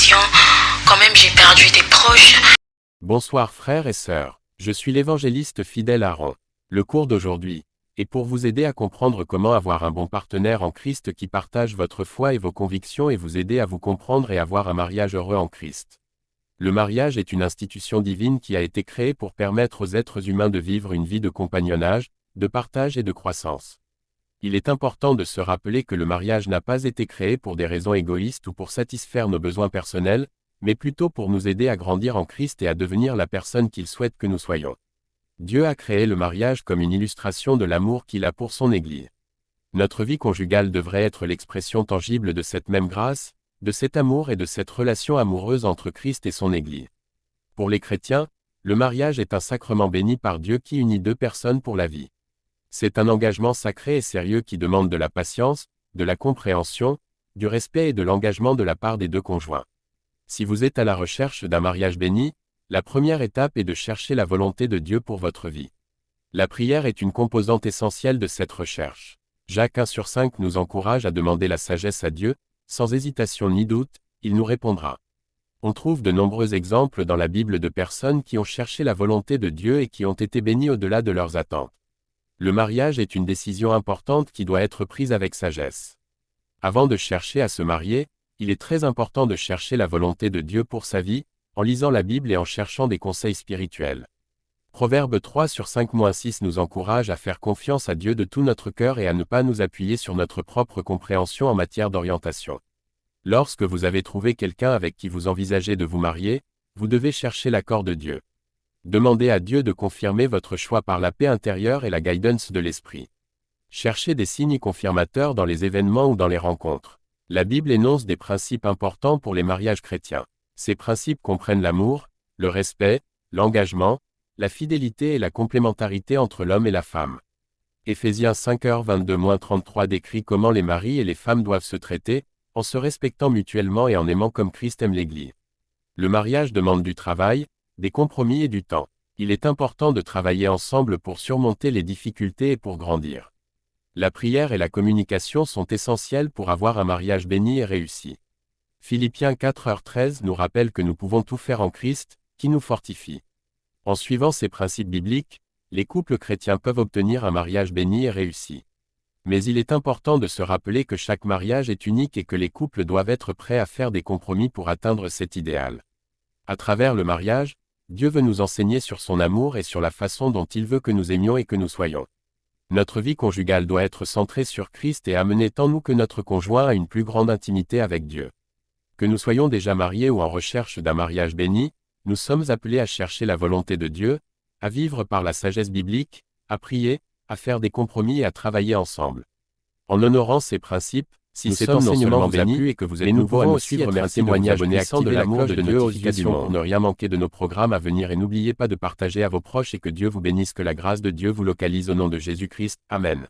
décision. Quand même, j'ai perdu des proches. Bonsoir frères et sœurs, je suis l'évangéliste fidèle Aaron. Le cours d'aujourd'hui est pour vous aider à comprendre comment avoir un bon partenaire en Christ qui partage votre foi et vos convictions et vous aider à vous comprendre et avoir un mariage heureux en Christ. Le mariage est une institution divine qui a été créée pour permettre aux êtres humains de vivre une vie de compagnonnage, de partage et de croissance. Il est important de se rappeler que le mariage n'a pas été créé pour des raisons égoïstes ou pour satisfaire nos besoins personnels, mais plutôt pour nous aider à grandir en Christ et à devenir la personne qu'il souhaite que nous soyons. Dieu a créé le mariage comme une illustration de l'amour qu'il a pour son Église. Notre vie conjugale devrait être l'expression tangible de cette même grâce, de cet amour et de cette relation amoureuse entre Christ et son Église. Pour les chrétiens, le mariage est un sacrement béni par Dieu qui unit deux personnes pour la vie. C'est un engagement sacré et sérieux qui demande de la patience, de la compréhension, du respect et de l'engagement de la part des deux conjoints. Si vous êtes à la recherche d'un mariage béni, la première étape est de chercher la volonté de Dieu pour votre vie. La prière est une composante essentielle de cette recherche. Jacques 1/5 nous encourage à demander la sagesse à Dieu, sans hésitation ni doute, il nous répondra. On trouve de nombreux exemples dans la Bible de personnes qui ont cherché la volonté de Dieu et qui ont été bénies au-delà de leurs attentes. Le mariage est une décision importante qui doit être prise avec sagesse. Avant de chercher à se marier, il est très important de chercher la volonté de Dieu pour sa vie, en lisant la Bible et en cherchant des conseils spirituels. Proverbe 3/5-6 nous encourage à faire confiance à Dieu de tout notre cœur et à ne pas nous appuyer sur notre propre compréhension en matière d'orientation. Lorsque vous avez trouvé quelqu'un avec qui vous envisagez de vous marier, vous devez chercher l'accord de Dieu. Demandez à Dieu de confirmer votre choix par la paix intérieure et la guidance de l'Esprit. Cherchez des signes confirmateurs dans les événements ou dans les rencontres. La Bible énonce des principes importants pour les mariages chrétiens. Ces principes comprennent l'amour, le respect, l'engagement, la fidélité et la complémentarité entre l'homme et la femme. Éphésiens 5h22-33 décrit comment les maris et les femmes doivent se traiter, en se respectant mutuellement et en aimant comme Christ aime l'Église. Le mariage demande du travail, des compromis et du temps. Il est important de travailler ensemble pour surmonter les difficultés et pour grandir. La prière et la communication sont essentielles pour avoir un mariage béni et réussi. Philippiens 4h13 nous rappelle que nous pouvons tout faire en Christ, qui nous fortifie. En suivant ces principes bibliques, les couples chrétiens peuvent obtenir un mariage béni et réussi. Mais il est important de se rappeler que chaque mariage est unique et que les couples doivent être prêts à faire des compromis pour atteindre cet idéal. À travers le mariage, Dieu veut nous enseigner sur son amour et sur la façon dont il veut que nous aimions et que nous soyons. Notre vie conjugale doit être centrée sur Christ et amener tant nous que notre conjoint à une plus grande intimité avec Dieu. Que nous soyons déjà mariés ou en recherche d'un mariage béni, nous sommes appelés à chercher la volonté de Dieu, à vivre par la sagesse biblique, à prier, à faire des compromis et à travailler ensemble. En honorant ces principes, si cet enseignement vous a plu et que vous êtes nouveau à nous suivre, merci de vous abonner, activer la cloche de notification pour ne rien manquer de nos programmes à venir et n'oubliez pas de partager à vos proches et que Dieu vous bénisse, que la grâce de Dieu vous localise au nom de Jésus-Christ. Amen.